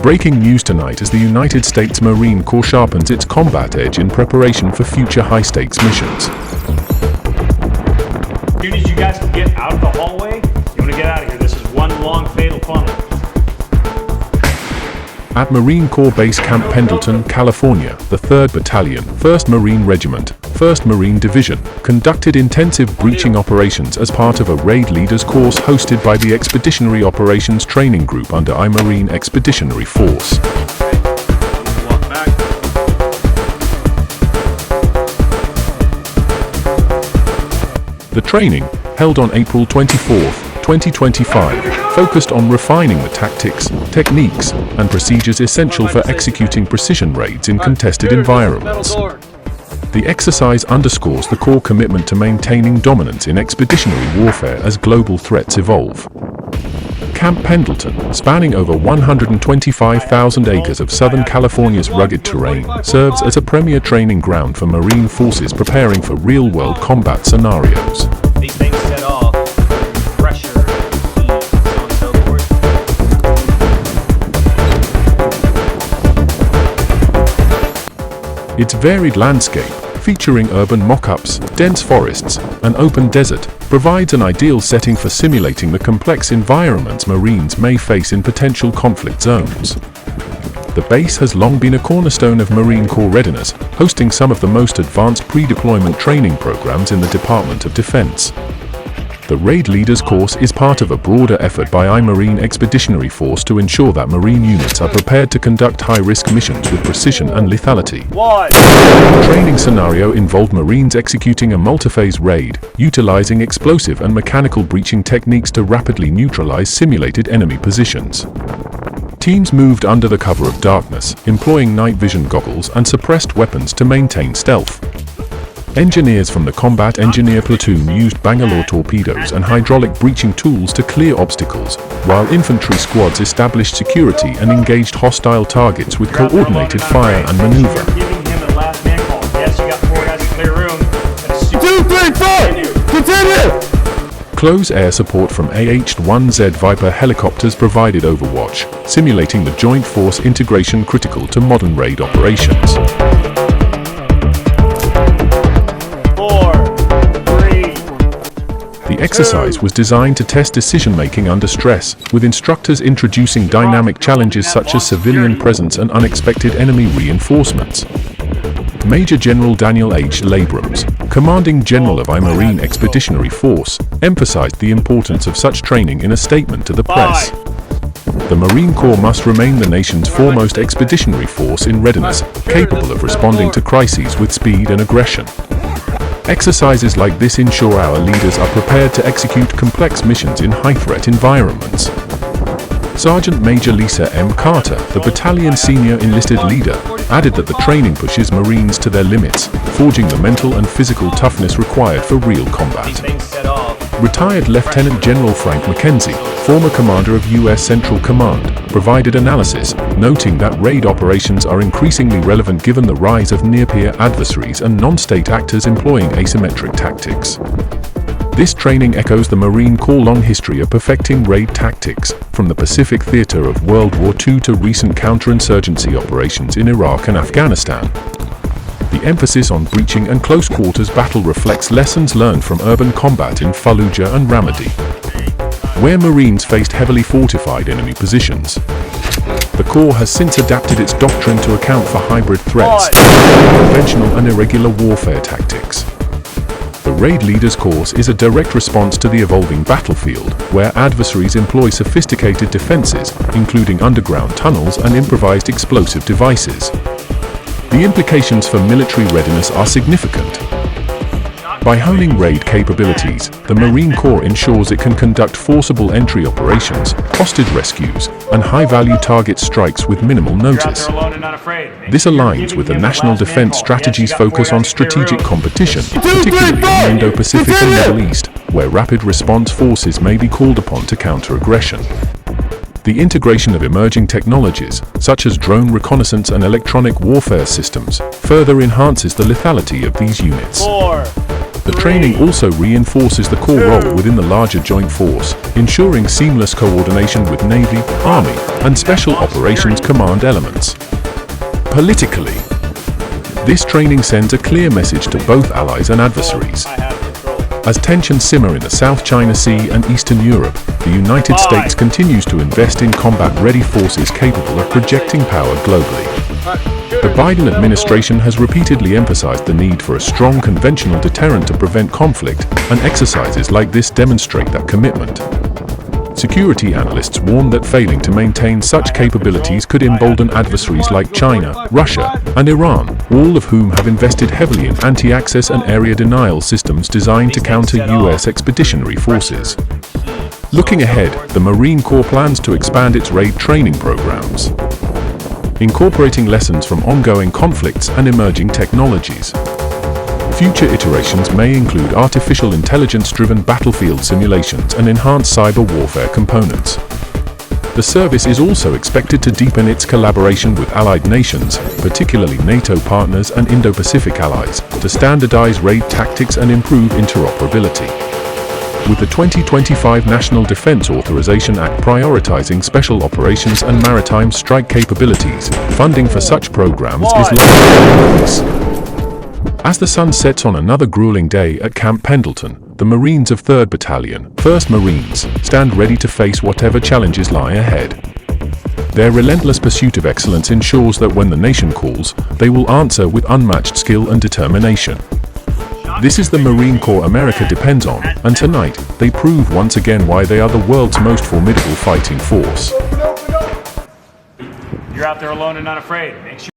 Breaking news tonight as the United States Marine Corps sharpens its combat edge in preparation for future high-stakes missions. Units, you guys can get out of the hallway. You want to get out of here. This is one long fatal funnel. At Marine Corps Base Camp Pendleton, California, the 3rd Battalion, 1st Marine Regiment, 1st Marine Division, conducted intensive breaching operations as part of a raid leaders course hosted by the Expeditionary Operations Training Group under Marine Expeditionary Force. The training, held on April 24, 2025, focused on refining the tactics, techniques, and procedures essential for executing precision raids in contested environments. The exercise underscores the Corps' commitment to maintaining dominance in expeditionary warfare as global threats evolve. Camp Pendleton, spanning over 125,000 acres of Southern California's rugged terrain, serves as a premier training ground for Marine forces preparing for real-world combat scenarios. These things set off. Pressure, heat, so on and so forth. Its varied landscape, featuring urban mock-ups, dense forests, and open desert, provides an ideal setting for simulating the complex environments Marines may face in potential conflict zones. The base has long been a cornerstone of Marine Corps readiness, hosting some of the most advanced pre-deployment training programs in the Department of Defense. The Raid Leaders course is part of a broader effort by Marine Expeditionary Force to ensure that Marine units are prepared to conduct high-risk missions with precision and lethality. The training scenario involved Marines executing a multi-phase raid, utilizing explosive and mechanical breaching techniques to rapidly neutralize simulated enemy positions. Teams moved under the cover of darkness, employing night vision goggles and suppressed weapons to maintain stealth. Engineers from the Combat Engineer Platoon used Bangalore torpedoes and hydraulic breaching tools to clear obstacles, while infantry squads established security and engaged hostile targets with coordinated fire and maneuver. Giving him a last man call. Yes, you got 4 guys in clear room. 2, 3, 4! Continue! Close air support from AH-1Z Viper helicopters provided overwatch, simulating the joint force integration critical to modern raid operations. The exercise was designed to test decision-making under stress, with instructors introducing dynamic challenges such as civilian presence and unexpected enemy reinforcements. Major General Daniel H. Labrams, Commanding General of Marine Expeditionary Force, emphasized the importance of such training in a statement to the press. The Marine Corps must remain the nation's foremost expeditionary force in readiness, capable of responding to crises with speed and aggression. Exercises like this ensure our leaders are prepared to execute complex missions in high-threat environments. Sergeant Major Lisa M. Carter, the battalion's senior enlisted leader, added that the training pushes Marines to their limits, forging the mental and physical toughness required for real combat. Retired Lieutenant General Frank McKenzie, former commander of U.S. Central Command, provided analysis, noting that raid operations are increasingly relevant given the rise of near-peer adversaries and non-state actors employing asymmetric tactics. This training echoes the Marine Corps' long history of perfecting raid tactics, from the Pacific theater of World War II to recent counterinsurgency operations in Iraq and Afghanistan. The emphasis on breaching and close-quarters battle reflects lessons learned from urban combat in Fallujah and Ramadi, where Marines faced heavily fortified enemy positions. The Corps has since adapted its doctrine to account for hybrid threats, conventional and irregular warfare tactics. The Raid Leaders course is a direct response to the evolving battlefield, where adversaries employ sophisticated defenses, including underground tunnels and improvised explosive devices. The implications for military readiness are significant. By honing raid capabilities, the Marine Corps ensures it can conduct forcible entry operations, hostage rescues, and high-value target strikes with minimal notice. This aligns with the National Defense Strategy's focus on strategic competition, particularly in the Indo-Pacific and Middle East, where rapid response forces may be called upon to counter aggression. The integration of emerging technologies, such as drone reconnaissance and electronic warfare systems, further enhances the lethality of these units. The training also reinforces the core role within the larger joint force, ensuring seamless coordination with Navy, Army, and Special Operations Command elements. Politically, this training sends a clear message to both allies and adversaries. As tensions simmer in the South China Sea and Eastern Europe, the United States continues to invest in combat-ready forces capable of projecting power globally. The Biden administration has repeatedly emphasized the need for a strong conventional deterrent to prevent conflict, and exercises like this demonstrate that commitment. Security analysts warn that failing to maintain such capabilities could embolden adversaries like China, Russia, and Iran, all of whom have invested heavily in anti-access and area denial systems designed to counter U.S. expeditionary forces. Looking ahead, the Marine Corps plans to expand its raid training programs, incorporating lessons from ongoing conflicts and emerging technologies. Future iterations may include artificial intelligence-driven battlefield simulations and enhanced cyber warfare components. The service is also expected to deepen its collaboration with allied nations, particularly NATO partners and Indo-Pacific allies, to standardize raid tactics and improve interoperability. With the 2025 National Defense Authorization Act prioritizing special operations and maritime strike capabilities, funding for such programs is likely to increase. As the sun sets on another grueling day at Camp Pendleton, the Marines of 3rd Battalion, 1st Marines, stand ready to face whatever challenges lie ahead. Their relentless pursuit of excellence ensures that when the nation calls, they will answer with unmatched skill and determination. This is the Marine Corps America depends on, and tonight, they prove once again why they are the world's most formidable fighting force. You're out there alone and not afraid. Make sure